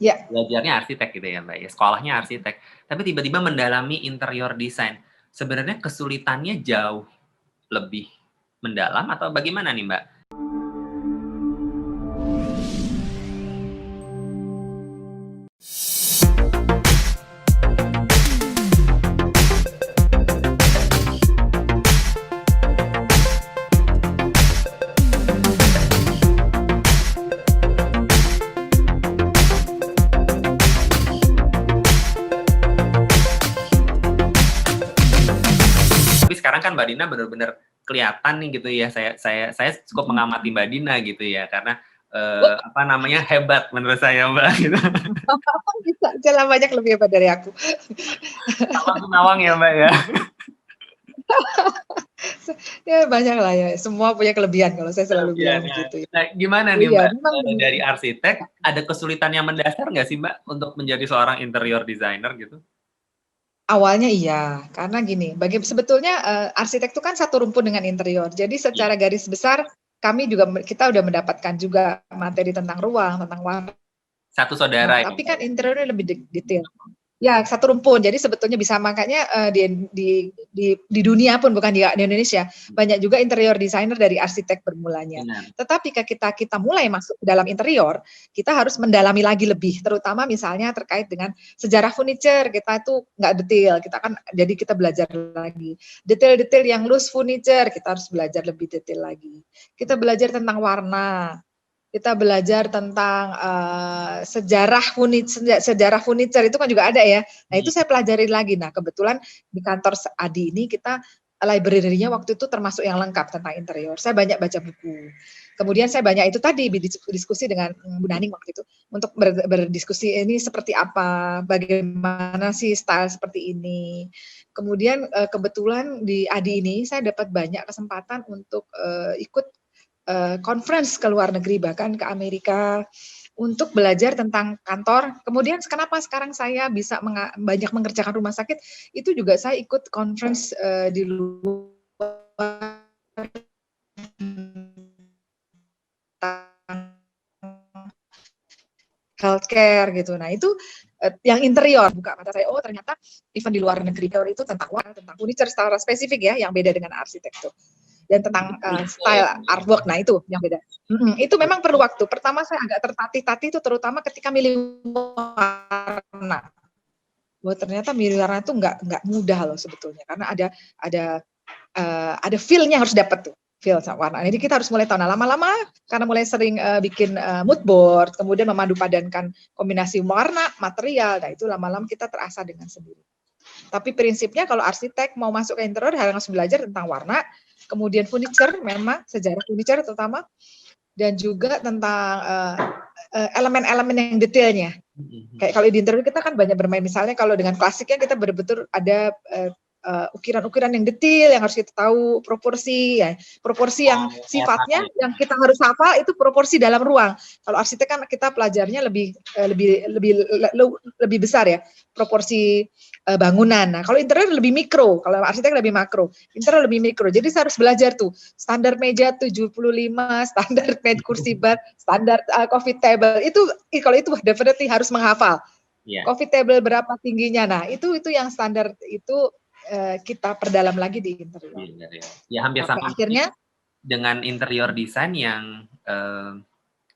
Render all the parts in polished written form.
Ya. Belajarnya arsitek gitu ya Mbak ya, sekolahnya arsitek, tapi tiba-tiba mendalami interior design. Sebenarnya kesulitannya jauh lebih mendalam atau bagaimana nih Mbak? Tapi sekarang kan Mbak Dina benar-benar kelihatan nih gitu ya, saya cukup mengamati Mbak Dina gitu ya, karena apa namanya, hebat menurut saya Mbak gitu. Bisa aja banyak lebih hebat dari aku. Nawang ya Mbak ya. Ya banyak lah ya, semua punya kelebihan kalau saya selalu bilang begitu. Nah, gimana nih Iya, Mbak, dari arsitek ada kesulitan yang mendasar nggak sih Mbak untuk menjadi seorang interior designer gitu? Awalnya iya, karena gini, sebetulnya arsitek itu kan satu rumpun dengan interior. Jadi secara garis besar kita udah mendapatkan juga materi tentang ruang, tentang warna. Satu saudara ya. Tapi kan interiornya lebih detail. Ya, satu rumpun. Jadi sebetulnya bisa, makanya di dunia pun, bukan di Indonesia, banyak juga interior designer dari arsitek bermulanya. Benar. Tetapi ketika kita mulai masuk ke dalam interior, kita harus mendalami lagi lebih, terutama misalnya terkait dengan sejarah furniture. Kita itu nggak detail, jadi kita belajar lagi. Detail-detail yang loose furniture, kita harus belajar lebih detail lagi. Kita belajar tentang warna, kita belajar tentang sejarah furniture itu kan juga ada ya. Nah, itu saya pelajari lagi. Nah, kebetulan di kantor Adi ini kita library-nya waktu itu termasuk yang lengkap tentang interior. Saya banyak baca buku. Kemudian saya banyak itu tadi berdiskusi dengan Bu Naning waktu itu untuk berdiskusi ini seperti apa, bagaimana sih style seperti ini. Kemudian kebetulan di Adi ini saya dapat banyak kesempatan untuk ikut conference ke luar negeri, bahkan ke Amerika, untuk belajar tentang kantor. Kemudian kenapa sekarang saya bisa banyak mengerjakan rumah sakit, itu juga saya ikut conference di luar healthcare gitu. Nah, itu yang interior buka mata saya, oh ternyata event di luar negeri itu tentang warna, tentang furniture secara spesifik ya, yang beda dengan arsitektur. Dan tentang style artwork, nah itu yang beda. Itu memang perlu waktu. Pertama saya agak tertatih-tatih itu terutama ketika milih warna. Wah, ternyata milih warna itu nggak mudah loh sebetulnya, karena ada feel-nya harus dapat tuh, feel warna. Jadi kita harus mulai tahu. Nah, lama-lama karena mulai sering bikin mood board, kemudian memadu padankan kombinasi warna, material, nah itu lama-lama kita terasa dengan sendiri. Tapi prinsipnya kalau arsitek mau masuk ke interior harus belajar tentang warna, kemudian furniture, memang sejarah furniture terutama, dan juga tentang elemen-elemen yang detailnya. Kayak kalau di interior kita kan banyak bermain, misalnya kalau dengan klasiknya kita betul-betul ada ukiran-ukiran yang detail yang harus kita tahu, proporsi ya, proporsi yang sifatnya yang kita harus hafal itu proporsi dalam ruang. Kalau arsitek kan kita pelajarnya lebih besar ya, proporsi bangunan. Nah, kalau interior lebih mikro, kalau arsitek lebih makro, interior lebih mikro. Jadi saya harus belajar tuh standar meja 75, standar kursi bar, standar coffee table. Itu kalau itu definitely harus menghafal. Coffee table berapa tingginya. Nah, itu yang standar itu kita perdalam lagi di interior. Ya hampir sama akhirnya dengan interior design yang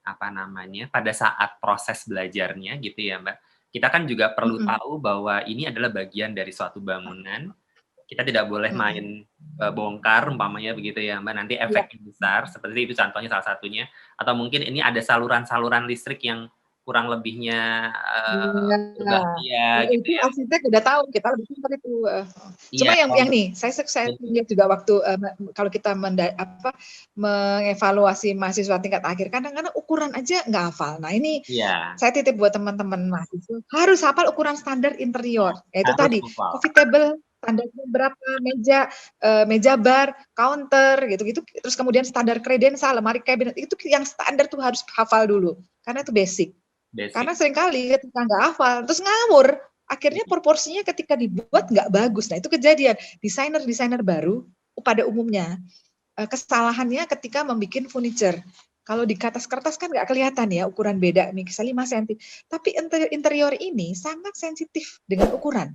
apa namanya, pada saat proses belajarnya gitu ya Mbak, kita kan juga perlu tahu bahwa ini adalah bagian dari suatu bangunan. Kita tidak boleh main bongkar umpamanya begitu ya Mbak, nanti efeknya besar, seperti itu contohnya salah satunya, atau mungkin ini ada saluran-saluran listrik yang kurang lebihnya berbahaya gitu itu ya. arsitek udah tahu, kita lebih pintar itu. Cuma yang nih, saya lihat juga waktu kalau kita mengevaluasi mahasiswa tingkat akhir, kadang-kadang ukuran aja nggak hafal. Nah ini saya titip buat teman-teman mahasiswa, harus hafal ukuran standar interior. Yaitu tadi, coffee table, standarnya berapa, meja bar, counter, gitu-gitu. Terus kemudian standar kredensal, lemari kabinet, itu yang standar tuh harus hafal dulu, karena itu basic. Karena seringkali ketika nggak hafal, terus ngawur, akhirnya proporsinya ketika dibuat nggak bagus. Nah itu kejadian, desainer baru pada umumnya kesalahannya ketika membuat furniture. Kalau di kertas kan nggak kelihatan ya ukuran beda, misalnya 5 cm. Tapi interior ini sangat sensitif dengan ukuran.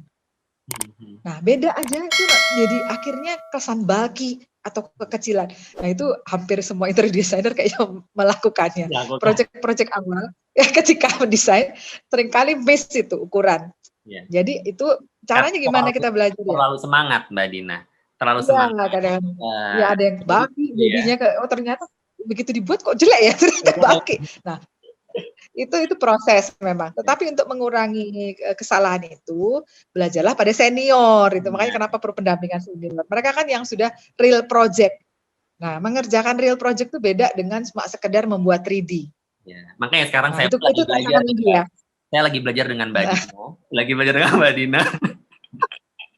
Nah, beda aja itu jadi akhirnya kesan bulky atau kekecilan. Nah, itu hampir semua interior designer kayaknya melakukannya. Project-project awal ya ketika mendesain seringkali miss itu ukuran. Ya. Jadi itu caranya gimana kita belajar ya? Terlalu semangat Mbak Dina. Terlalu Ya, semangat. kadang ya ada yang bulky jadinya oh ternyata begitu dibuat kok jelek ya, ternyata bulky. Nah, itu proses memang. Tetapi untuk mengurangi kesalahan itu, belajarlah pada senior. Itu makanya kenapa perlu pendampingan senior. Mereka kan yang sudah real project. Nah, mengerjakan real project itu beda dengan cuma sekedar membuat 3D. Ya, makanya sekarang saya itu lagi belajar ya. Saya lagi belajar dengan Mbak Dina. Lagi belajar dengan Mbak Dina.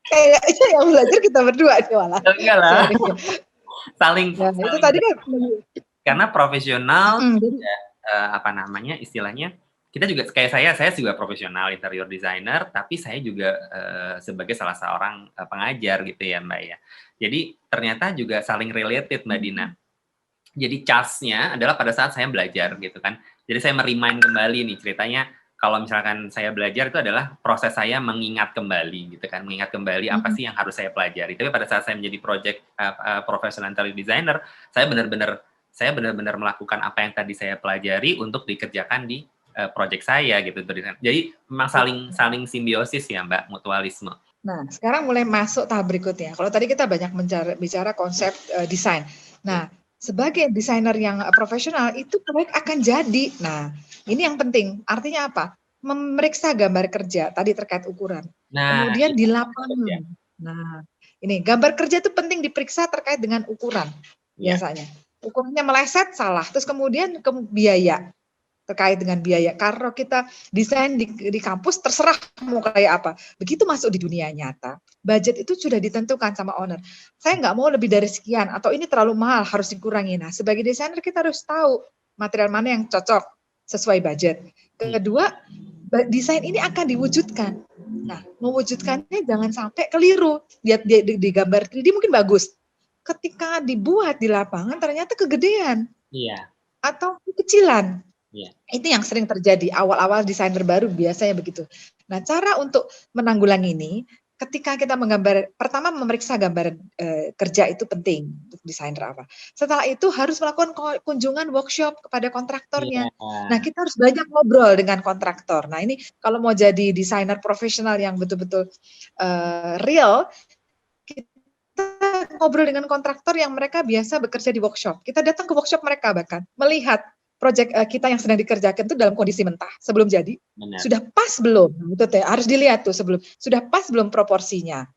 Kayaknya yang belajar kita berdua sih malah. Enggak lah. Saling. Itu tadi kan. Karena profesional, apa namanya istilahnya, kita juga kayak saya juga profesional interior designer, tapi saya juga sebagai salah seorang pengajar gitu ya Mbak ya. Jadi ternyata juga saling related Mbak Dina. Jadi charge-nya adalah pada saat saya belajar gitu kan. Jadi saya merimain kembali nih ceritanya. Kalau misalkan saya belajar itu adalah proses saya mengingat kembali gitu kan, mengingat kembali apa sih yang harus saya pelajari. Tapi pada saat saya menjadi professional interior designer, saya benar-benar melakukan apa yang tadi saya pelajari untuk dikerjakan di project saya gitu. Jadi memang saling simbiosis ya Mbak, mutualisme. Nah, sekarang mulai masuk tahap berikutnya. Kalau tadi kita banyak bicara konsep desain. Nah, sebagai desainer yang profesional itu proyek akan jadi. Nah, ini yang penting. Artinya apa? Memeriksa gambar kerja tadi terkait ukuran. Nah, kemudian di lapangan. Ya. Nah, ini gambar kerja itu penting diperiksa terkait dengan ukuran biasanya. Ukurannya meleset salah. Terus kemudian biaya terkait dengan biaya. Karena kita desain di kampus terserah mau kayak apa. Begitu masuk di dunia nyata, budget itu sudah ditentukan sama owner. Saya nggak mau lebih dari sekian atau ini terlalu mahal harus dikurangi. Nah, sebagai desainer kita harus tahu material mana yang cocok sesuai budget. Kedua, desain ini akan diwujudkan. Nah, mewujudkannya jangan sampai keliru. Lihat di gambar 3D mungkin bagus. Ketika dibuat di lapangan ternyata kegedean. Iya. Atau kekecilan. Yeah. Itu yang sering terjadi awal-awal desainer baru biasanya begitu. Nah, cara untuk menanggulangi ini, ketika kita pertama memeriksa gambar kerja itu penting untuk desainer apa. Setelah itu harus melakukan kunjungan workshop kepada kontraktornya. Nah, kita harus banyak ngobrol dengan kontraktor. Nah, ini kalau mau jadi desainer profesional yang betul-betul real, kita ngobrol dengan kontraktor yang mereka biasa bekerja di workshop. Kita datang ke workshop mereka bahkan melihat proyek kita yang sedang dikerjakan itu dalam kondisi mentah sebelum jadi. Benar. Sudah pas belum? Itu harus dilihat tuh sebelum. Sudah pas belum proporsinya?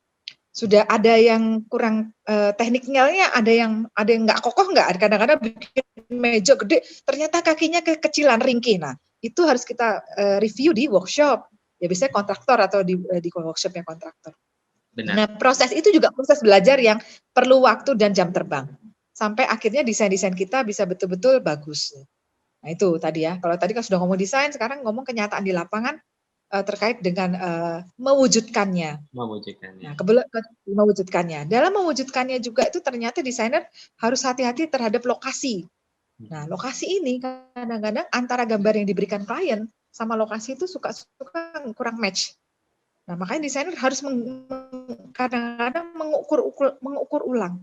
Sudah ada yang kurang tekniknya, ada yang nggak kokoh nggak? Kadang-kadang bikin meja gede, ternyata kakinya kekecilan, ringkih. Nah, itu harus kita review di workshop. Ya biasanya kontraktor atau di workshopnya kontraktor. Benar. Nah, proses itu juga proses belajar yang perlu waktu dan jam terbang. Sampai akhirnya desain-desain kita bisa betul-betul bagus. Nah, itu tadi ya. Kalau tadi kan sudah ngomong desain, sekarang ngomong kenyataan di lapangan terkait dengan mewujudkannya. Nah, mewujudkannya. Dalam mewujudkannya juga itu ternyata desainer harus hati-hati terhadap lokasi. Nah, lokasi ini kadang-kadang antara gambar yang diberikan klien sama lokasi itu suka kurang match. Nah, makanya desainer harus kadang-kadang mengukur ulang.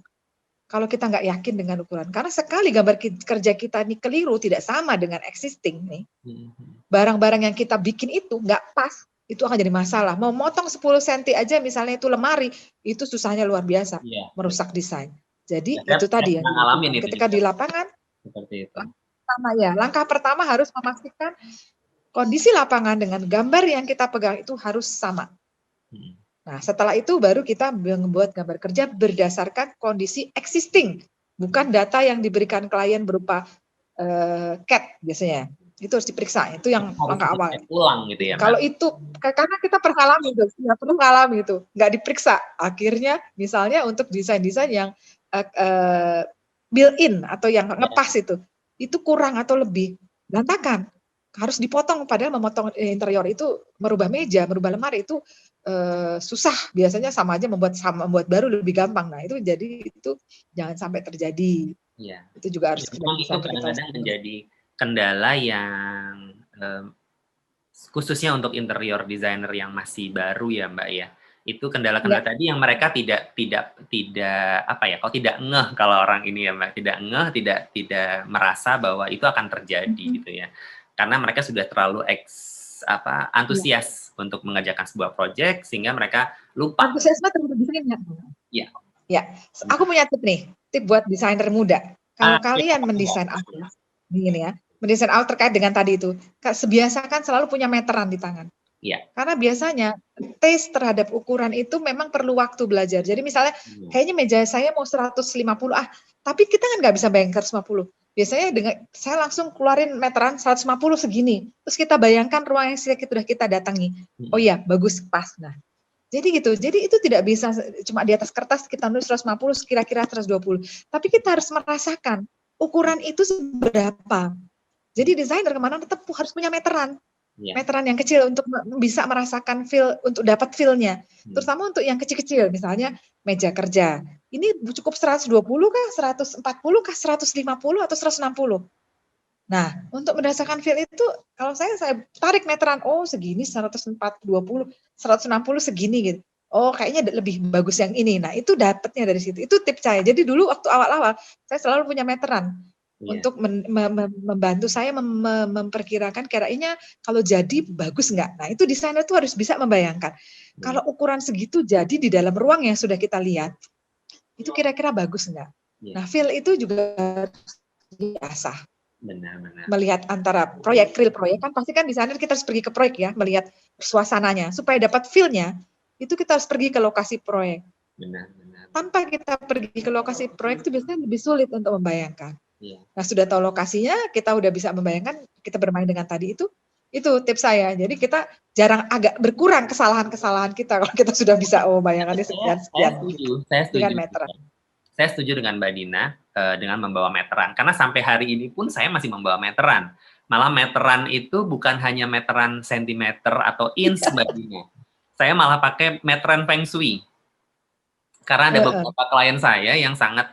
Kalau kita nggak yakin dengan ukuran. Karena sekali gambar kerja kita ini keliru, tidak sama dengan existing nih. Barang-barang yang kita bikin itu nggak pas, itu akan jadi masalah. Mau motong 10 cm aja misalnya itu lemari, itu susahnya luar biasa, merusak desain. Jadi itu tadi ya. Ketika di lapangan, seperti itu. Langkah pertama harus memastikan kondisi lapangan dengan gambar yang kita pegang itu harus sama. Nah, setelah itu baru kita membuat gambar kerja berdasarkan kondisi existing, bukan data yang diberikan klien berupa CAD biasanya. Itu harus diperiksa, itu yang langkah awal. Ulang gitu ya. Kalau itu, karena kita pernah alami itu, nggak diperiksa. Akhirnya misalnya untuk desain-desain yang built-in atau yang ngepas itu kurang atau lebih, berantakan. Harus dipotong, padahal memotong interior itu merubah meja, merubah lemari itu susah. Biasanya sama aja membuat baru lebih gampang. Nah, itu jangan sampai terjadi. Iya. Itu juga harus Memang itu kadang-kadang menjadi kendala yang khususnya untuk interior designer yang masih baru ya Mbak ya. Itu kendala-kendala tadi yang mereka tidak apa ya, kalau tidak ngeh kalau orang ini ya Mbak, tidak ngeh, tidak merasa bahwa itu akan terjadi gitu ya. Karena mereka sudah terlalu antusias untuk mengerjakan sebuah project sehingga mereka lupa. Antusiasme terhadap desainnya. Iya. Ya, aku punya tip buat desainer muda. Kalau kalian mendesain apa, begini ya, mendesain out terkait dengan tadi itu, sebiasakan selalu punya meteran di tangan. Iya. Karena biasanya taste terhadap ukuran itu memang perlu waktu belajar. Jadi misalnya kayaknya meja saya mau 150 tapi kita kan nggak bisa bayangkan 150. Biasanya saya langsung keluarin meteran 150 segini. Terus kita bayangkan ruang yang sudah kita datangi. Oh iya, bagus, pas. Nah, jadi gitu. Jadi itu tidak bisa cuma di atas kertas kita nulis 150 kira-kira 120. Tapi kita harus merasakan ukuran itu seberapa. Jadi desainer kemana tetap harus punya meteran. Meteran yang kecil untuk bisa merasakan feel, untuk dapat feel-nya. Terutama untuk yang kecil-kecil, misalnya meja kerja. Ini cukup 120 kah, 140 kah, 150 atau 160? Nah, untuk merasakan feel itu, kalau saya tarik meteran, oh segini 140, 160 segini gitu. Oh kayaknya lebih bagus yang ini. Nah itu dapatnya dari situ. Itu tips saya. Jadi dulu waktu awal-awal, saya selalu punya meteran. Untuk membantu saya memperkirakan kira-kira kalau jadi bagus nggak. Nah itu desainer tuh harus bisa membayangkan. Kalau ukuran segitu jadi di dalam ruang yang sudah kita lihat, itu kira-kira bagus nggak. Nah feel itu juga harus diasah. Benar-benar. Melihat antara real proyek kan pasti kan desainer kita harus pergi ke proyek ya, melihat suasananya. Supaya dapat feel-nya, itu kita harus pergi ke lokasi proyek. Benar-benar. Tanpa kita pergi ke lokasi proyek itu biasanya lebih sulit untuk membayangkan. Nah sudah tahu lokasinya, kita udah bisa membayangkan, kita bermain dengan tadi itu tips saya. Jadi kita jarang agak berkurang kesalahan-kesalahan kita kalau kita sudah bisa bayangannya sekian. Saya setuju. Saya setuju dengan Mbak Dina dengan membawa meteran. Karena sampai hari ini pun saya masih membawa meteran. Malah meteran itu bukan hanya meteran sentimeter atau inch Mbak Dina. Saya malah pakai meteran Feng Shui. Karena ada beberapa klien saya yang sangat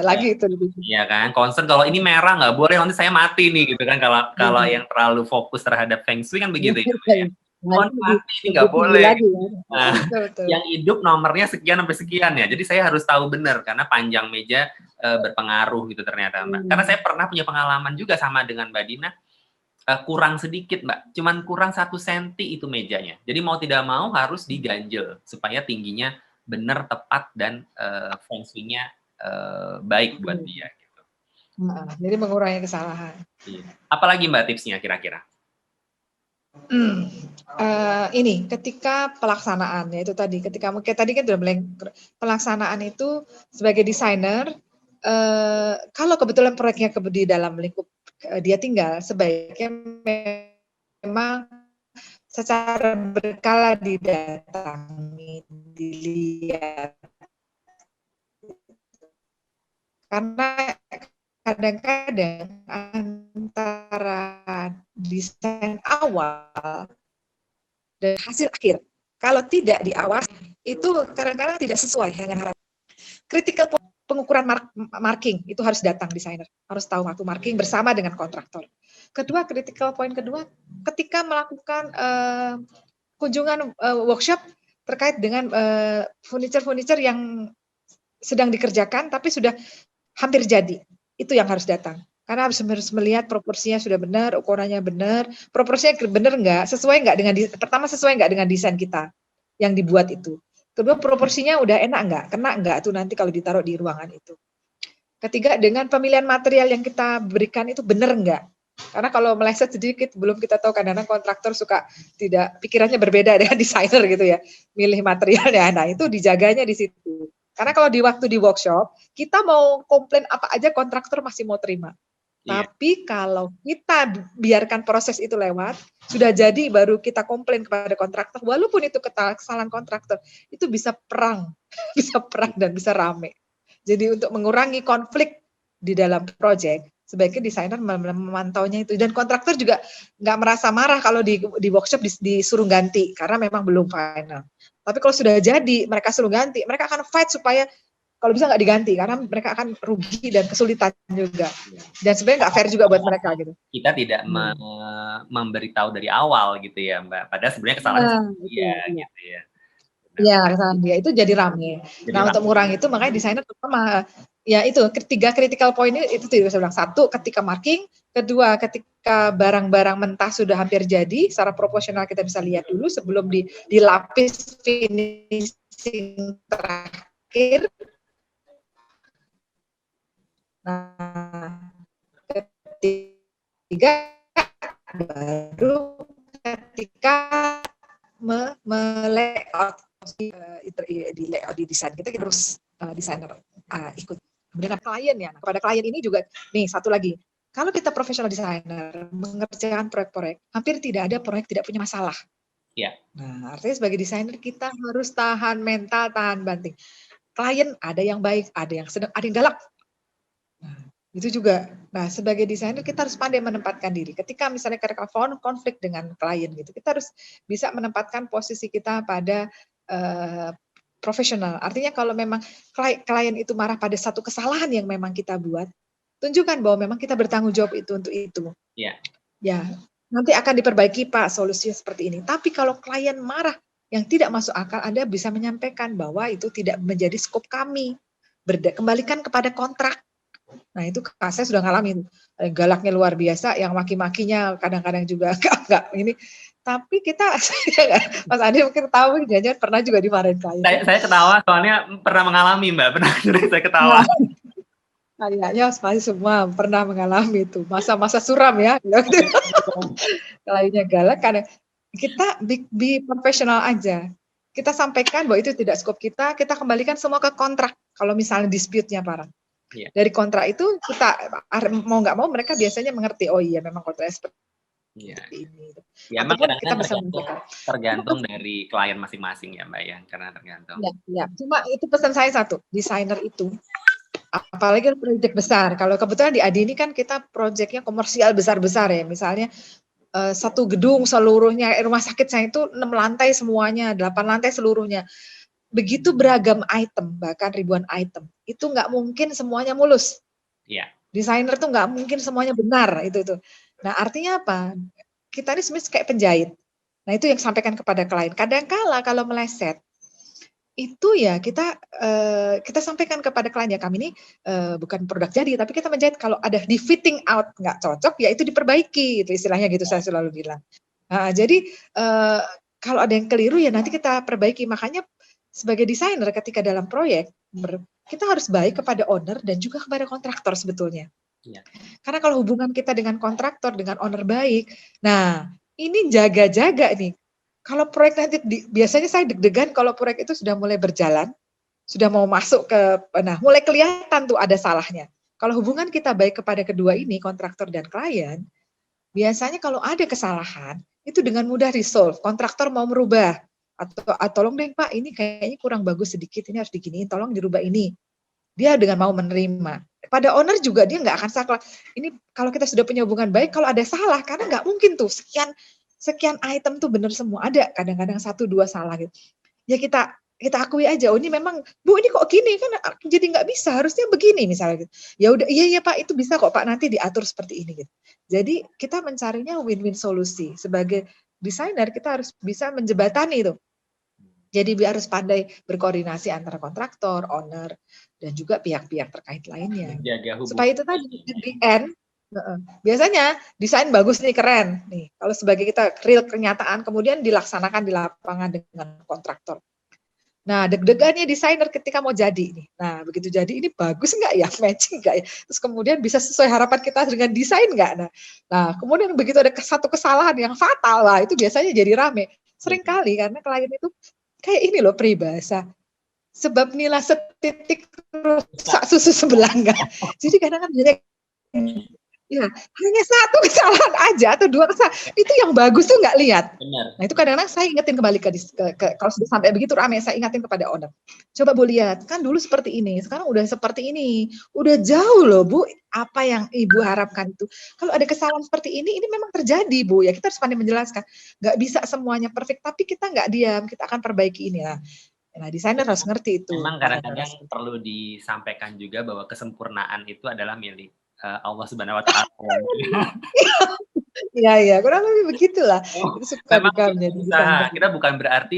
lagi itu. Iya kan, concern kalau ini merah nggak boleh, nanti saya mati nih gitu kan. Kalau yang terlalu fokus terhadap Feng Shui kan begitu ya. Mati ini nggak boleh. Nah, yang hidup nomornya sekian sampai sekian ya. Jadi saya harus tahu benar karena panjang meja berpengaruh gitu ternyata Mbak. Karena saya pernah punya pengalaman juga sama dengan Mbak Dina. Kurang sedikit Mbak, cuman kurang 1 senti itu mejanya. Jadi mau tidak mau harus diganjel supaya tingginya benar, tepat, dan Feng Shui-nya baik buat dia gitu. Jadi mengurangi kesalahan. Apalagi Mbak tipsnya kira-kira? Ini ketika pelaksanaan, yaitu tadi ketika tadi kan sudah mulai pelaksanaan itu sebagai desainer, kalau kebetulan proyeknya di dalam lingkup dia tinggal, sebaiknya memang secara berkala didatangi, dilihat. Karena kadang-kadang antara desain awal dan hasil akhir, kalau tidak diawasi, itu kadang-kadang tidak sesuai dengan harapan. Critical pengukuran marking itu harus datang desainer, harus tahu waktu marking bersama dengan kontraktor. Kedua, critical point kedua, ketika melakukan kunjungan workshop terkait dengan furniture yang sedang dikerjakan tapi sudah hampir jadi, itu yang harus datang. Karena harus melihat proporsinya sudah benar, ukurannya benar, proporsinya benar nggak, sesuai nggak dengan pertama sesuai nggak dengan desain kita yang dibuat itu. Kedua, proporsinya udah enak nggak, kena nggak tuh nanti kalau ditaruh di ruangan itu. Ketiga, dengan pemilihan material yang kita berikan itu benar nggak. Karena kalau meleset sedikit, belum kita tahu kadang-kadang kontraktor suka tidak, pikirannya berbeda dengan desainer gitu ya, milih materialnya. Nah itu dijaganya di situ. Karena kalau di waktu di workshop, kita mau komplain apa aja kontraktor masih mau terima. Tapi kalau kita biarkan proses itu lewat, sudah jadi baru kita komplain kepada kontraktor, walaupun itu kesalahan kontraktor, itu bisa perang dan bisa rame. Jadi untuk mengurangi konflik di dalam proyek, sebaiknya desainer memantaunya itu. Dan kontraktor juga nggak merasa marah kalau di workshop disuruh ganti, karena memang belum final. Tapi kalau sudah jadi, mereka suruh ganti, mereka akan fight supaya kalau bisa nggak diganti karena mereka akan rugi dan kesulitan juga. Dan sebenarnya nggak fair juga buat mereka gitu. Kita tidak memberitahu dari awal gitu ya Mbak. Padahal sebenarnya kesalahan dia gitu ya. Iya, kesalahan dia itu jadi rame. Nah, untuk mengurangi itu makanya desainer terutama ya itu ketiga critical point itu saya bilang. Satu, ketika marking. Kedua, ketika barang-barang mentah sudah hampir jadi, secara proporsional kita bisa lihat dulu sebelum dilapis finishing terakhir. Nah, ketiga baru ketika layout di desain kita harus desainer ikut. Kemudian klien ya, nah, kepada klien ini juga nih satu lagi, kalau kita profesional desainer mengerjakan proyek-proyek, hampir tidak ada proyek tidak punya masalah. Ya. Nah, artinya sebagai desainer kita harus tahan mental, tahan banting. Klien ada yang baik, ada yang sedang, ada yang galak. Nah, itu juga. Nah, sebagai desainer kita harus pandai menempatkan diri. Ketika misalnya kita konflik dengan klien gitu, kita harus bisa menempatkan posisi kita pada profesional. Artinya kalau memang klien itu marah pada satu kesalahan yang memang kita buat, tunjukkan bahwa memang kita bertanggung jawab untuk itu. Iya. Ya, nanti akan diperbaiki Pak solusinya seperti ini. Tapi kalau klien marah yang tidak masuk akal, Anda bisa menyampaikan bahwa itu tidak menjadi skop kami. Kembalikan kepada kontrak. Nah itu saya sudah ngalamin. Galaknya luar biasa, yang maki-makinya kadang-kadang juga enggak ini. Tapi kita, Mas Andi mungkin tahu, jangan pernah juga dimarahin klien. Saya ketawa soalnya pernah mengalami Mbak, pernah saya ketawa. Kayaknya pasti semua pernah mengalami itu, masa-masa suram ya. Kliennya galak, karena kita be profesional aja. Kita sampaikan bahwa itu tidak skop kita kembalikan semua ke kontrak. Kalau misalnya dispute-nya parah. Yeah. Dari kontrak itu kita mau nggak mau mereka biasanya mengerti, oh iya memang kontrak seperti ini. Ya, emang kadang-kadang tergantung dari klien masing-masing ya Mbak ya, karena tergantung. Ya. Cuma itu pesan saya satu, desainer itu, apalagi proyek besar. Kalau kebetulan di Adi ini kan kita proyeknya komersial besar-besar ya, misalnya satu gedung seluruhnya, rumah sakit saya itu 6 lantai semuanya, 8 lantai seluruhnya. Begitu beragam item, bahkan ribuan item, itu nggak mungkin semuanya mulus. Iya. Desainer tuh nggak mungkin semuanya benar itu. Nah artinya apa? Kita ini sebenarnya kayak penjahit. Nah itu yang sampaikan kepada klien. Kadang-kala kalau meleset, itu ya kita sampaikan kepada klien ya, kami ini bukan produk jadi, tapi kita menjahit. Kalau ada di fitting out nggak cocok, ya itu diperbaiki. Itu istilahnya gitu saya selalu bilang. Nah, jadi kalau ada yang keliru ya nanti kita perbaiki. Makanya sebagai desainer ketika dalam proyek, kita harus baik kepada owner dan juga kepada kontraktor sebetulnya. Ya. Karena kalau hubungan kita dengan kontraktor, dengan owner baik, nah ini jaga-jaga nih. Kalau proyek nanti, biasanya saya deg-degan kalau proyek itu sudah mulai berjalan, sudah mau masuk ke, nah mulai kelihatan tuh ada salahnya. Kalau hubungan kita baik kepada kedua ini, kontraktor dan klien, biasanya kalau ada kesalahan, itu dengan mudah resolve. Kontraktor mau merubah, atau tolong deh Pak, ini kayaknya kurang bagus sedikit, ini harus diginiin, tolong dirubah ini. Dia dengan mau menerima. Pada owner juga dia nggak akan salah. Ini kalau kita sudah punya hubungan baik, kalau ada salah, karena nggak mungkin tuh sekian item tuh benar semua. Ada kadang-kadang 1-2 salah gitu. Ya kita akui aja, oh ini memang, Bu ini kok gini, kan jadi nggak bisa, harusnya begini misalnya gitu. Ya udah, iya Pak, itu bisa kok Pak, nanti diatur seperti ini gitu. Jadi kita mencarinya win-win solusi. Sebagai desainer kita harus bisa menjebatani itu. Jadi harus pandai berkoordinasi antara kontraktor, owner, dan juga pihak-pihak terkait lainnya. Supaya itu tadi di end, biasanya desain bagus nih, keren nih. Kalau sebagai kita real kenyataan, kemudian dilaksanakan di lapangan dengan kontraktor. Nah, deg-degannya desainer ketika mau jadi nih. Nah, begitu jadi ini bagus nggak ya, matching nggak ya? Terus kemudian bisa sesuai harapan kita dengan desain nggak? Nah, kemudian begitu ada satu kesalahan yang fatal lah, itu biasanya jadi rame. Seringkali karena klien itu kayak ini loh peribahasa, sebab nila setitik rusak susu sebelah enggak. Jadi kadang-kadang ya hanya satu kesalahan aja atau 2 kesalahan, itu yang bagus tuh nggak lihat. Benar. Nah itu kadang-kadang saya ingetin kembali ke kalau sudah sampai begitu rame, saya ingatin kepada owner. Coba Bu lihat, kan dulu seperti ini, sekarang udah seperti ini, udah jauh loh Bu, apa yang Ibu harapkan itu. Kalau ada kesalahan seperti ini memang terjadi Bu, ya kita harus pandai menjelaskan. Nggak bisa semuanya perfect, tapi kita nggak diam, kita akan perbaiki ini. Nah, Nah, desainer harus ngerti itu. Memang Desainer kadang-kadang harus. perlu disampaikan juga bahwa kesempurnaan itu adalah milik Allah Subhanahu wa Ta'ala. Iya iya, kurang lebih begitulah. Oh, Itu suka memang duka kita menjadi berusaha. desainer. Kita bukan berarti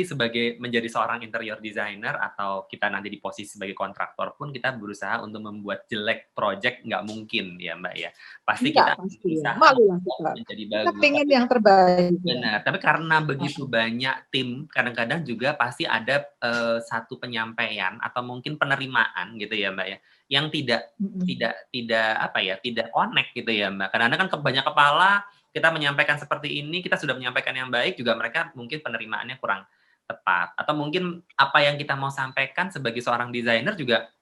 menjadi seorang interior designer atau kita nanti di posisi sebagai kontraktor pun kita berusaha untuk membuat jelek project, nggak mungkin ya Mbak ya. Pasti Enggak, kita pasti ya. berusaha Malulah untuk kita. menjadi Kita bagus. pengen yang terbaik ya. Benar, tapi karena begitu Heeh. banyak tim, kadang-kadang juga pasti ada satu penyampaian atau mungkin penerimaan gitu ya Mbak ya, yang tidak Mhm. tidak tidak apa ya, tidak connect gitu ya Mbak. Kadang-kadang kan banyak kepala, kita menyampaikan seperti ini, kita sudah menyampaikan yang baik, juga mereka mungkin penerimaannya kurang tepat. Atau mungkin apa yang kita mau sampaikan sebagai seorang desainer juga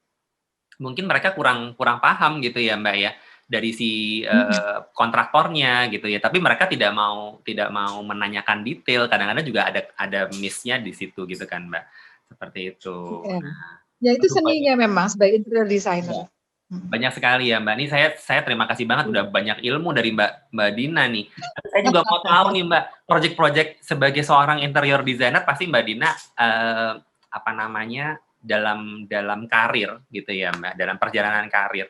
mungkin mereka kurang kurang paham gitu ya, Mbak, ya, dari si, Mhm. kontraktornya gitu ya, tapi mereka tidak mau menanyakan detail, kadang-kadang juga ada miss-nya di situ gitu kan, Mbak, seperti itu. Iya. Nah, Ya itu aduh banyak seninya memang sebagai interior iya, designer. Mhm. banyak sekali ya, Mbak, ini saya terima kasih banget udah banyak ilmu dari Mbak Mbak Dina nih. Tapi saya juga mau tahu nih, Mbak, project-project sebagai seorang interior designer pasti Mbak Dina, apa namanya, dalam dalam karir gitu ya, Mbak, dalam perjalanan karir.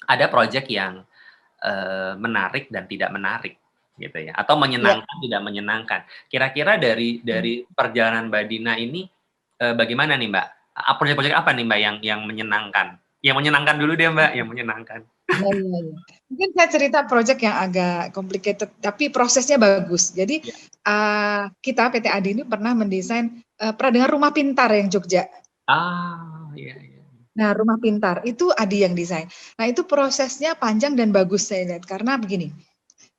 Ada project yang, menarik dan tidak menarik, gitu ya, atau Iya. menyenangkan, tidak menyenangkan. Kira-kira dari Mhm. perjalanan Mbak Dina ini, bagaimana nih, Mbak? Project-project apa nih, Mbak, yang menyenangkan? Yang menyenangkan dulu deh, Mbak, yang menyenangkan. Iya iya iya. Mungkin saya cerita project yang agak complicated, tapi prosesnya bagus. Jadi, Iya. kita PT ADI ini pernah mendesain, pernah dengar rumah pintar yang Jogja? Ah, iya iya. Nah, rumah pintar itu Adi yang desain. Nah, itu prosesnya panjang dan bagus saya lihat, karena begini,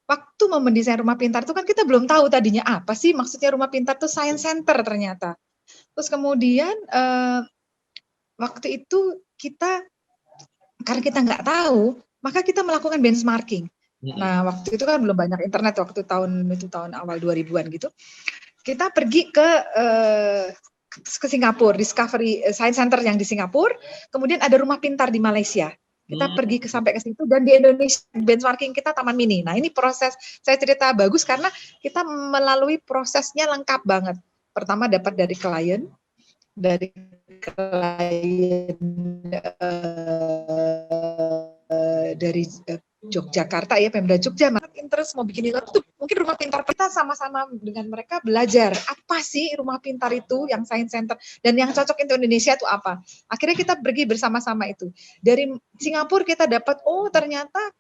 waktu mendesain rumah pintar itu kan kita belum tahu tadinya apa sih maksudnya rumah pintar itu science center ternyata. Terus kemudian, waktu itu karena kita nggak tahu, maka kita melakukan benchmarking. Mhm. Nah, waktu itu kan belum banyak internet, waktu tahun awal 2000-an gitu. Kita pergi ke Singapura, Discovery Science Center yang di Singapura, kemudian ada rumah pintar di Malaysia. Kita Mmm, pergi sampai ke situ, dan di Indonesia benchmarking kita Taman Mini. Nah, ini proses saya cerita bagus karena kita melalui prosesnya lengkap banget. Pertama dapat dari klien dari Yogyakarta ya, Pemda Jogja, interest mau bikin itu, mungkin rumah pintar kita sama-sama dengan mereka belajar apa sih rumah pintar itu yang science center dan yang cocok untuk Indonesia itu apa. Akhirnya kita pergi bersama-sama itu. Dari Singapura kita dapat, oh ternyata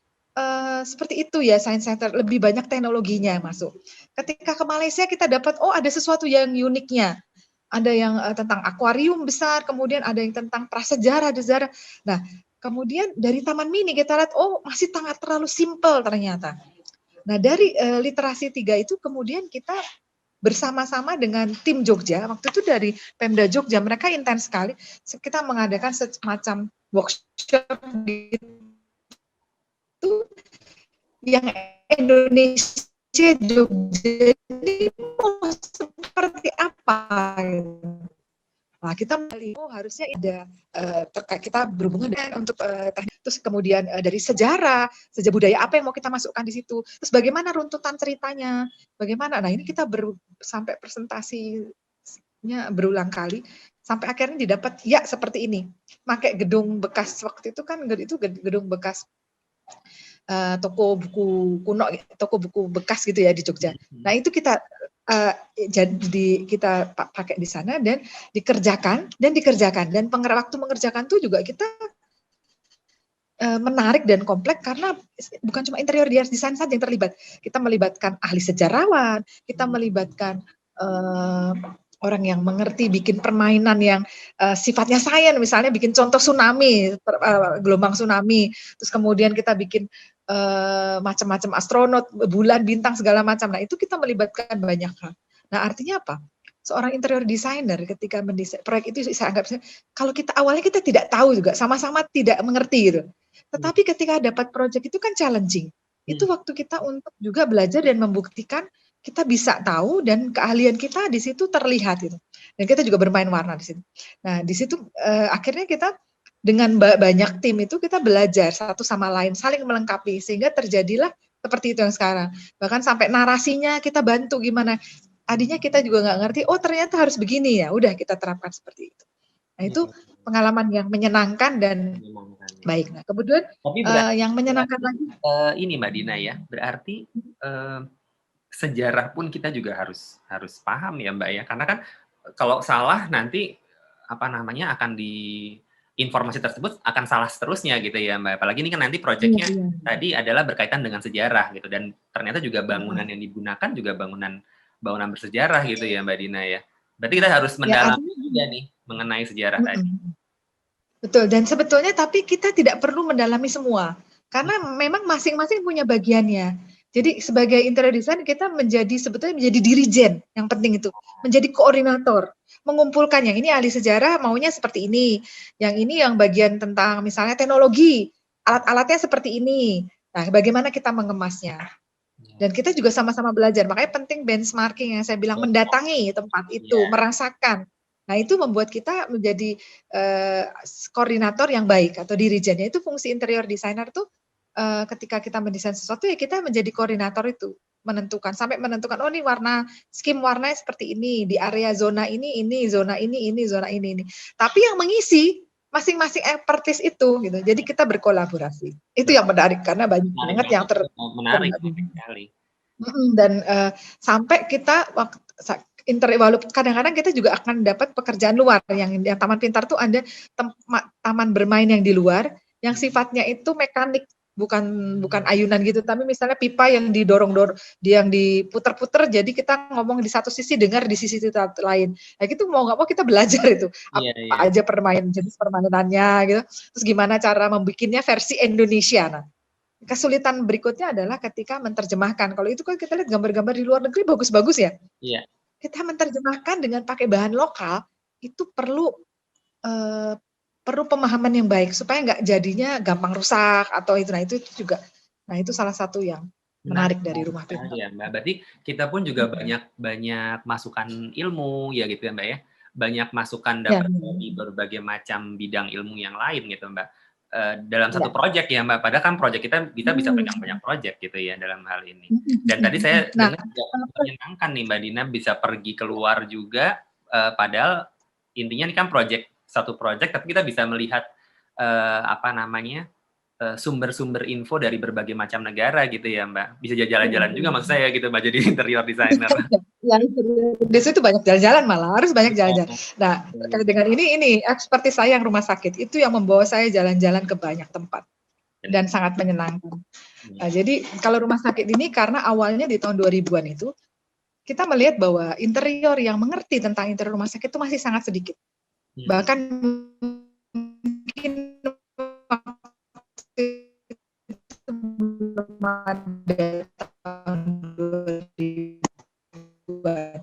seperti itu ya science center, lebih banyak teknologinya masuk. Ketika ke Malaysia kita dapat, oh ada sesuatu yang uniknya. Ada yang tentang akuarium besar, kemudian ada yang tentang prasejarah, sejarah. Nah, kemudian dari Taman Mini kita lihat, oh masih sangat terlalu simpel ternyata. Nah, dari literasi 3 itu kemudian kita bersama-sama dengan tim Jogja, waktu itu dari Pemda Jogja, mereka intens sekali, kita mengadakan semacam workshop gitu, yang Indonesia Jogja ini mau seperti apa gitu. Nah, kita melihat, oh harusnya ada terkait kita berhubungan dengan untuk terus kemudian dari sejarah budaya apa yang mau kita masukkan di situ. Terus bagaimana runtutan ceritanya? Bagaimana? Nah, ini kita sampai presentasinya berulang kali sampai akhirnya didapat ya seperti ini. Pakai gedung bekas waktu itu kan itu gedung bekas toko buku kuno, toko buku bekas gitu ya di Jogja. Nah, itu kita kita pakai di sana dan dikerjakan dan waktu mengerjakan tuh juga kita menarik dan kompleks karena bukan cuma interior design saja yang terlibat. Kita melibatkan ahli sejarawan, kita melibatkan orang yang mengerti bikin permainan yang sifatnya sains, misalnya bikin contoh tsunami, gelombang tsunami, terus kemudian kita bikin macam-macam astronot, bulan, bintang, segala macam. Nah, itu kita melibatkan banyak hal. Nah, artinya apa? Seorang interior designer ketika mendesain proyek itu, saya anggap kalau kita awalnya kita tidak tahu juga, sama-sama tidak mengerti gitu. Tetapi ketika dapat proyek itu kan challenging. Itu waktu kita untuk juga belajar dan membuktikan kita bisa tahu dan keahlian kita di situ terlihat gitu. Dan kita juga bermain warna di situ. Nah, di situ akhirnya kita dengan banyak tim itu kita belajar satu sama lain, saling melengkapi sehingga terjadilah seperti itu yang sekarang. Bahkan sampai narasinya kita bantu gimana. tadinya kita juga nggak ngerti, oh ternyata harus begini ya, udah kita terapkan seperti itu. Nah itu pengalaman yang menyenangkan dan baik. Nah kemudian Tapi yang menyenangkan lagi, ini Mbak Dina ya, berarti sejarah pun kita juga harus paham ya Mbak ya, karena kan kalau salah nanti apa namanya akan informasi tersebut akan salah seterusnya gitu ya Mbak. Apalagi ini kan nanti proyeknya tadi adalah berkaitan dengan sejarah gitu, dan ternyata juga bangunan yang digunakan juga bangunan bersejarah gitu ya Mbak Dina ya. Berarti kita harus mendalami juga nih mengenai sejarah tadi. Betul, dan sebetulnya tapi kita tidak perlu mendalami semua, karena memang masing-masing punya bagiannya. Jadi sebagai interior design kita sebetulnya menjadi dirijen, yang penting itu, menjadi koordinator, mengumpulkan yang ini ahli sejarah maunya seperti ini, yang bagian tentang misalnya teknologi, alat-alatnya seperti ini. Nah, bagaimana kita mengemasnya? Dan kita juga sama-sama belajar, makanya penting benchmarking yang saya bilang, mendatangi tempat itu, merasakan. Nah, itu membuat kita menjadi koordinator yang baik atau dirijennya. Itu fungsi interior designer tuh ketika kita mendesain sesuatu ya kita menjadi koordinator itu, menentukan oh ini scheme warnanya seperti ini, di area zona ini, zona ini, zona ini. Tapi yang mengisi masing-masing expertise itu gitu. Jadi kita berkolaborasi. Itu yang menarik karena banyak banget yang menarik sekali. Dan sampai kita walaupun kadang-kadang kita juga akan dapat pekerjaan luar yang Taman Pintar tuh ada taman bermain yang di luar yang sifatnya itu mekanik, bukan ayunan gitu, tapi misalnya pipa yang didorong-dorong, yang diputer-puter, jadi kita ngomong di satu sisi dengar di sisi lain. Nah gitu mau nggak mau kita belajar itu apa aja jenis permainannya gitu, terus gimana cara membuatnya versi Indonesia. Nah kesulitan berikutnya adalah ketika menerjemahkan. Kalau itu kan kita lihat gambar-gambar di luar negeri bagus-bagus ya. Iya. Kita menerjemahkan dengan pakai bahan lokal itu perlu pemahaman yang baik supaya nggak jadinya gampang rusak atau itu. Nah itu juga. Nah itu salah satu yang menarik dari Rumah Pintar. Ya, Mbak. Berarti kita pun juga banyak masukan ilmu ya gitu ya Mbak ya. Banyak masukan dapat dari berbagai macam bidang ilmu yang lain gitu Mbak. Dalam satu proyek ya Mbak, padahal kan proyek kita bisa pegang banyak proyek gitu ya dalam hal ini. Dan tadi saya dengar juga menyenangkan nih Mbak Dina bisa pergi keluar juga, padahal intinya ini kan satu proyek, tapi kita bisa melihat sumber-sumber info dari berbagai macam negara gitu ya Mbak. Bisa jalan-jalan juga maksud saya gitu Mbak, jadi interior designer. Ya, di situ banyak jalan-jalan, malah harus banyak jalan-jalan. Nah, terkait dengan ini ekspertis saya yang rumah sakit itu yang membawa saya jalan-jalan ke banyak tempat dan sangat menyenangkan. Nah, jadi kalau rumah sakit ini karena awalnya di tahun 2000-an itu kita melihat bahwa interior yang mengerti tentang interior rumah sakit itu masih sangat sedikit. Bahkan mungkin belum ada tahun 2000-an.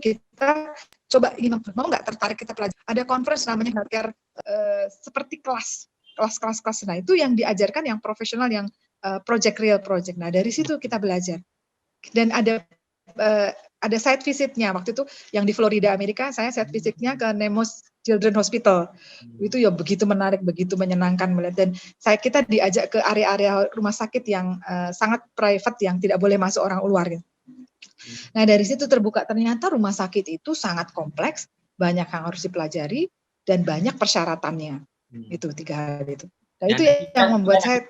Kita coba ini mau nggak tertarik kita pelajari. Ada conference namanya healthcare seperti kelas. Nah itu yang diajarkan yang profesional, yang real project. Nah dari situ kita belajar. Dan ada site visitnya waktu itu yang di Florida Amerika, saya site visitnya ke Nemours Children Hospital. Itu ya begitu menarik, begitu menyenangkan melihat, dan kita diajak ke area-area rumah sakit yang sangat private yang tidak boleh masuk orang luar gitu. Nah dari situ terbuka ternyata rumah sakit itu sangat kompleks, banyak yang harus dipelajari dan banyak persyaratannya. Itu 3 hal itu. Nah itu yang membuat saya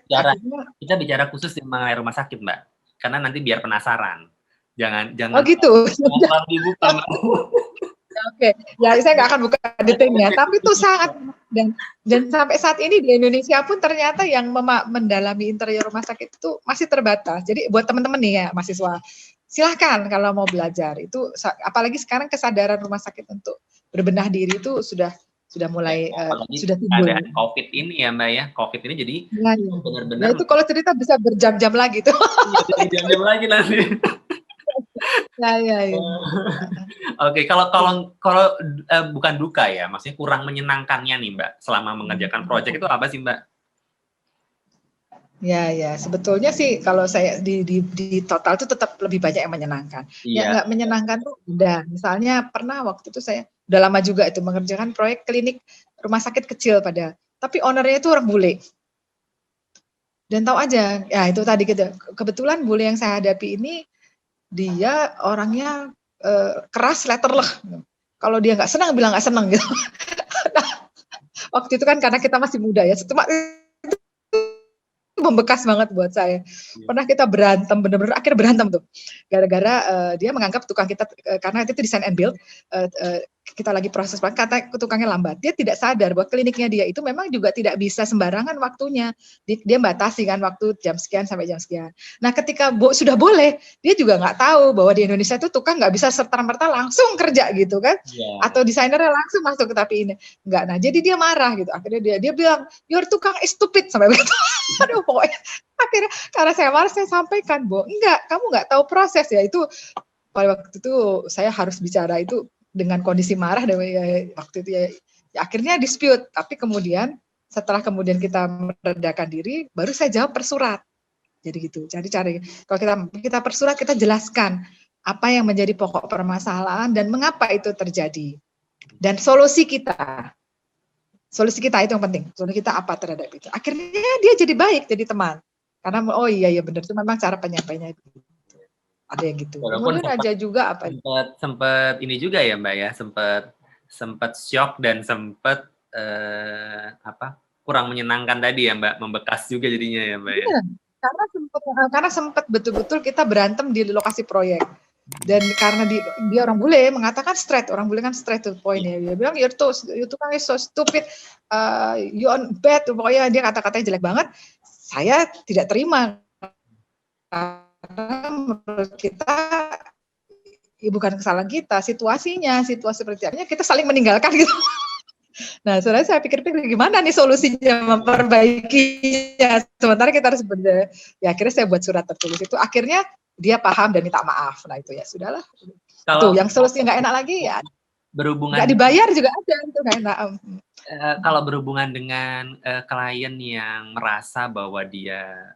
kita bicara khusus mengenai rumah sakit Mbak, karena nanti biar penasaran. Jangan oh gitu. Jangan dibuka Mbak. Oke, ya saya nggak akan buka detailnya, tapi itu sangat dan sampai saat ini di Indonesia pun ternyata yang mendalami interior rumah sakit itu masih terbatas. Jadi buat teman-teman nih ya mahasiswa, silahkan kalau mau belajar itu, apalagi sekarang kesadaran rumah sakit untuk berbenah diri itu sudah mulai sudah timbul. Ada COVID ini ya Mbak ya, COVID ini jadi benar-benar. Nah itu kalau cerita bisa berjam-jam lagi tuh. Berjam-jam lagi nanti. Ya. Oke, kalau bukan duka ya, maksudnya kurang menyenangkannya nih Mbak, selama mengerjakan proyek itu apa sih Mbak? Ya, sebetulnya sih kalau saya di total itu tetap lebih banyak yang menyenangkan. Yang Iya. nggak menyenangkan tuh udah, misalnya pernah waktu itu saya udah lama juga itu mengerjakan proyek klinik rumah sakit kecil tapi ownernya itu orang bule. Dan tahu aja, ya itu tadi gitu. Kebetulan bule yang saya hadapi ini dia orangnya keras, letterleh. Kalau dia nggak senang bilang nggak senang gitu. Nah, waktu itu kan karena kita masih muda ya, cuma membekas banget buat saya. Pernah kita berantem, bener-bener akhirnya berantem tuh. Gara-gara dia menganggap tukang kita, karena itu design and build, kita lagi proses banget, kata tukangnya lambat. Dia tidak sadar bahwa kliniknya dia itu memang juga tidak bisa sembarangan waktunya. Dia batasi kan waktu jam sekian sampai jam sekian. Nah ketika sudah boleh, dia juga nggak tahu bahwa di Indonesia itu tukang nggak bisa serta-merta langsung kerja gitu kan. Iya. Atau desainernya langsung masuk, tapi ini nggak. Nah jadi dia marah gitu. Akhirnya dia bilang, your tukang is stupid, sampai begitu. Aduh pokoknya akhirnya karena saya marah saya sampaikan, Bu, enggak, kamu nggak tahu proses ya. Itu pada waktu itu saya harus bicara itu dengan kondisi marah dan waktu itu ya akhirnya dispute, tapi kemudian setelah kemudian kita meredakan diri baru saya jawab per surat. Jadi gitu. Cari kalau kita per surat kita jelaskan apa yang menjadi pokok permasalahan dan mengapa itu terjadi. Dan solusi kita itu yang penting. Solusi kita apa terhadap itu. Akhirnya dia jadi baik, jadi teman. Karena oh iya benar itu memang cara penyampainya itu. Ada yang gitu. Walaupun Kemudian ada juga apa? Sempet ini juga ya Mbak ya, sempet shock dan sempet kurang menyenangkan tadi ya Mbak, membekas juga jadinya ya Mbak ya. Iya, karena sempat betul-betul kita berantem di lokasi proyek. Dan karena dia orang bule mengatakan orang bule kan straight to point ya. Dia bilang you tukang is so stupid, you on bad, pokoknya dia kata-katanya jelek banget. Saya tidak terima karena menurut kita bukan kesalahan kita, situasi seperti apa kita saling meninggalkan gitu. Nah, sebenarnya saya pikir-pikir gimana nih solusinya memperbaikinya. Sementara kita harus ya akhirnya saya buat surat tertulis itu. Akhirnya dia paham dan minta maaf. Nah itu ya sudahlah. Tuh yang solusinya nggak enak lagi ya. Berhubungan nggak dibayar juga ada itu nggak enak. Kalau berhubungan dengan klien yang merasa bahwa dia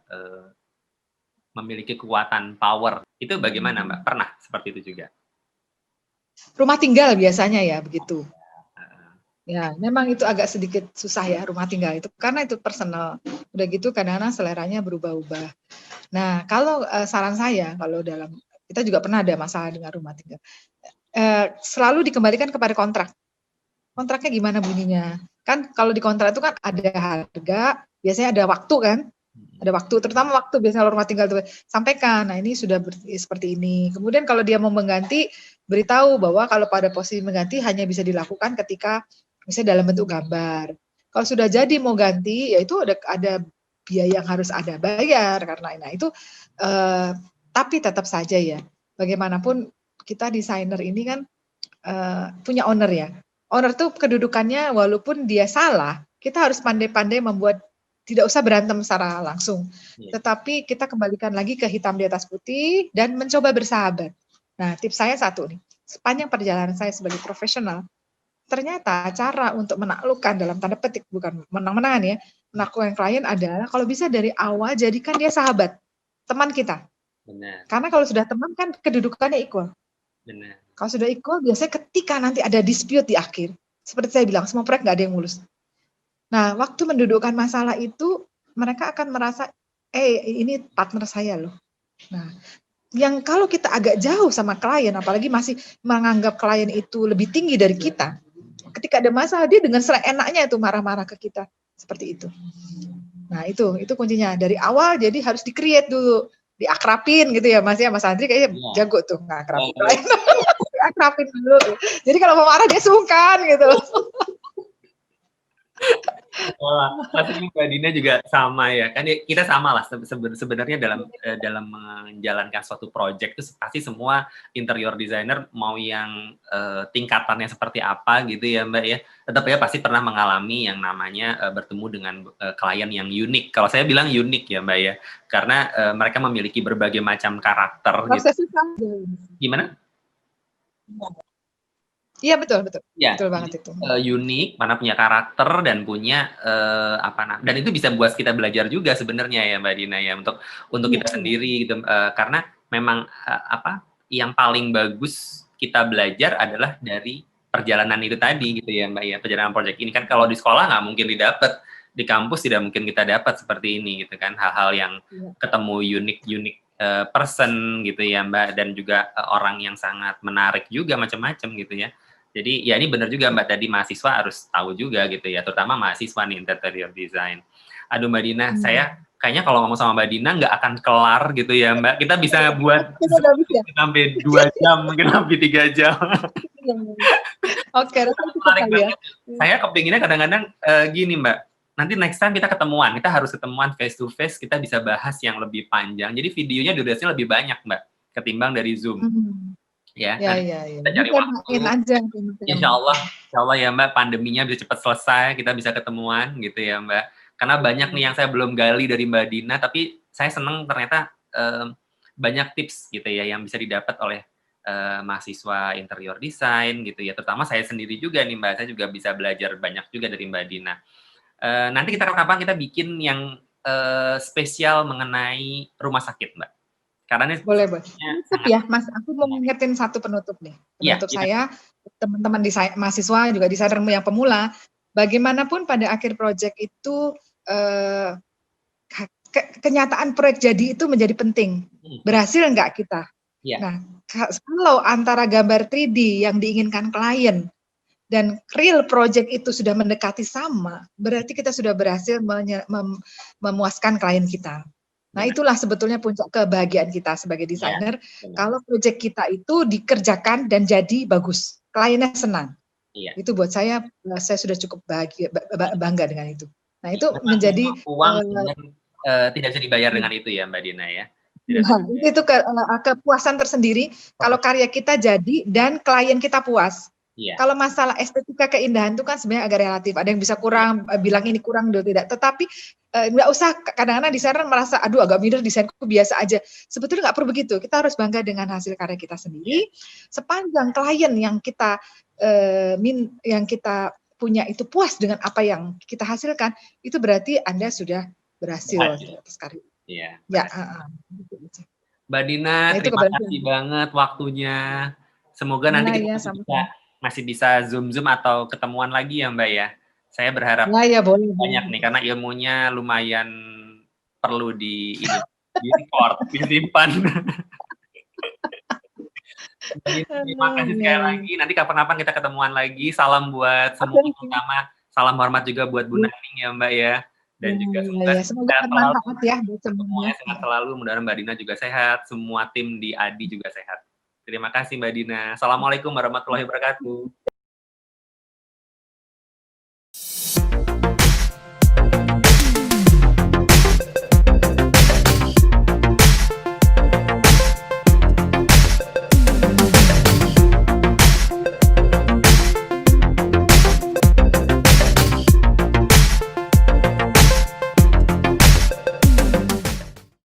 memiliki kekuatan power, itu bagaimana Mbak? Pernah seperti itu juga? Rumah tinggal biasanya ya begitu. Ya, memang itu agak sedikit susah ya rumah tinggal itu karena itu personal. Udah gitu kadang-kadang seleranya berubah-ubah. Nah, kalau saran saya kalau kita juga pernah ada masalah dengan rumah tinggal. Selalu dikembalikan kepada kontrak. Kontraknya gimana bunyinya? Kan kalau di kontrak itu kan ada harga, biasanya ada waktu kan? Ada waktu, terutama waktu biasanya kalau rumah tinggal itu sampaikan. Nah, ini sudah seperti ini. Kemudian kalau dia mau mengganti, beritahu bahwa kalau pada posisi mengganti hanya bisa dilakukan ketika misalnya dalam bentuk gambar. Kalau sudah jadi mau ganti, ya itu ada biaya yang harus ada bayar karena itu. Tapi tetap saja ya, bagaimanapun kita desainer ini kan punya owner ya. Owner tuh kedudukannya walaupun dia salah, kita harus pandai-pandai membuat tidak usah berantem secara langsung. Tetapi kita kembalikan lagi ke hitam di atas putih dan mencoba bersahabat. Nah, tips saya satu nih. Sepanjang perjalanan saya sebagai profesional, ternyata cara untuk menaklukkan dalam tanda petik, bukan menang-menangan ya, menaklukkan klien adalah kalau bisa dari awal jadikan dia sahabat, teman kita. Benar. Karena kalau sudah teman kan kedudukannya equal. Benar. Kalau sudah equal, biasanya ketika nanti ada dispute di akhir, seperti saya bilang, semua proyek nggak ada yang mulus. Nah, waktu mendudukkan masalah itu, mereka akan merasa, ini partner saya loh. Nah, yang kalau kita agak jauh sama klien, apalagi masih menganggap klien itu lebih tinggi dari kita, ketika ada masalah, dia dengan enaknya itu marah-marah ke kita. Seperti itu. Nah, itu kuncinya. Dari awal, jadi harus di-create dulu. Diakrapin gitu ya, Mas. Ya, Mas Andri kayaknya jago tuh ngakrapin klien. Akrapin dulu. Jadi kalau mau marah dia sungkan gitu. Pasti Mbak Dina juga sama ya, kan kita sama lah sebenarnya dalam menjalankan suatu project itu pasti semua interior designer mau yang tingkatannya seperti apa gitu ya Mbak ya, tetap ya pasti pernah mengalami yang namanya bertemu dengan klien yang unik. Kalau saya bilang unik ya Mbak ya, karena mereka memiliki berbagai macam karakter. Prosesnya gitu. Gimana? Iya betul betul, Ya, betul banget itu. unik, mana punya karakter dan punya, dan itu bisa buat kita belajar juga sebenarnya ya Mbak Dina ya, untuk Iya kita iya. sendiri gitu, karena memang, yang paling bagus kita belajar adalah dari perjalanan itu tadi gitu ya Mbak ya, perjalanan project ini kan kalau di sekolah nggak mungkin didapat, di kampus tidak mungkin kita dapat seperti ini gitu kan, hal-hal yang Iya. ketemu unik-unik, person gitu ya Mbak, dan juga, orang yang sangat menarik juga macam-macam gitu ya. Jadi ya ini benar juga Mbak tadi mahasiswa harus tahu juga gitu ya, terutama mahasiswa nih interior design. Aduh Mbak Dina, Hmm. saya kayaknya kalau ngomong sama Mbak Dina nggak akan kelar gitu ya Mbak. Kita bisa buat Kita Zoom udah habis ya? sampai 2 jam, mungkin sampai 3 jam. Iya iya iya. Oke, rasanya cukup Menarik kali ya? banget. Saya kepinginnya kadang-kadang, gini Mbak, nanti next time kita ketemuan, kita harus ketemuan face to face, kita bisa bahas yang lebih panjang. Jadi videonya durasinya lebih banyak Mbak, ketimbang dari Zoom. Mhm. Ya, Ya nanti ya ya. kita cari Ditemain waktu. aja tema-tema. Insya Allah ya Mbak, pandeminya bisa cepat selesai, kita bisa ketemuan gitu ya Mbak. Karena banyak nih yang saya belum gali dari Mbak Dina, tapi saya seneng ternyata banyak tips gitu ya yang bisa didapat oleh mahasiswa interior design gitu ya. Terutama saya sendiri juga nih Mbak, saya juga bisa belajar banyak juga dari Mbak Dina. Nanti kita kapan kita bikin yang spesial mengenai rumah sakit Mbak. Karena ini Boleh boleh. sebenarnya Penutup sangat ya Mas, aku mau menarik. ngingetin satu penutup nih. Iya, Penutup kita saya, teman-teman mahasiswa juga desainer yang pemula, bagaimanapun pada akhir proyek itu, eee, kenyataan proyek jadi itu menjadi penting. Berhasil nggak kita? iya, Nah, kalau antara gambar 3D yang diinginkan klien dan real project itu sudah mendekati sama, berarti kita sudah berhasil memuaskan klien kita. Nah, benar. itulah sebetulnya puncak kebahagiaan kita sebagai Iya, desainer, benar. kalau project kita itu dikerjakan dan jadi bagus, kliennya senang. Iya. Itu buat saya sudah cukup bahagia, bangga dengan itu. Nah, Iya, itu karena menjadi semua uang dengan, tidak bisa dibayar dengan itu ya, Mbak Dina ya? Tidak bisa nah, dibayar. itu kepuasan tersendiri kalau karya kita jadi dan klien kita puas. Iya, Kalau masalah estetika keindahan itu kan sebenarnya agak relatif. Ada yang bisa iya, kurang, bilang ini kurang, tidak. Tetapi nggak usah, kadang-kadang desainer merasa, aduh agak minder, desainku biasa aja. Sebetulnya nggak perlu begitu. Kita harus bangga dengan hasil karya kita iya. sendiri. Sepanjang klien yang kita punya itu puas dengan apa yang kita hasilkan, itu berarti Anda sudah berhasil Berhasil. atas karya. Iya, Ya, berhasil. gitu. Mbak Dina, Nah, itu terima kebahagiaan. kasih banget waktunya. Semoga nanti Nah, kita ya sama-sama. masih bisa Zoom-Zoom atau ketemuan lagi ya, Mbak ya. Saya berharap Ya, ya boleh banyak nih, boleh. karena ilmunya lumayan perlu di-record, disimpan. Mbak Dina, terima kasih Ya, sekali ya. lagi. Nanti kapan-kapan kita ketemuan lagi. Salam buat semua, Oke, oke. terutama salam hormat juga buat Bu Ya, Naning ya Mbak ya. Dan ya, juga ya, semoga ya. Semoga sehat selalu, bermanfaat ya buat semuanya. semuanya sehat selalu. Mudah-mudahan Mbak Dina juga sehat, semua tim di ADI juga sehat. Terima kasih Mbak Dina. Assalamualaikum warahmatullahi wabarakatuh.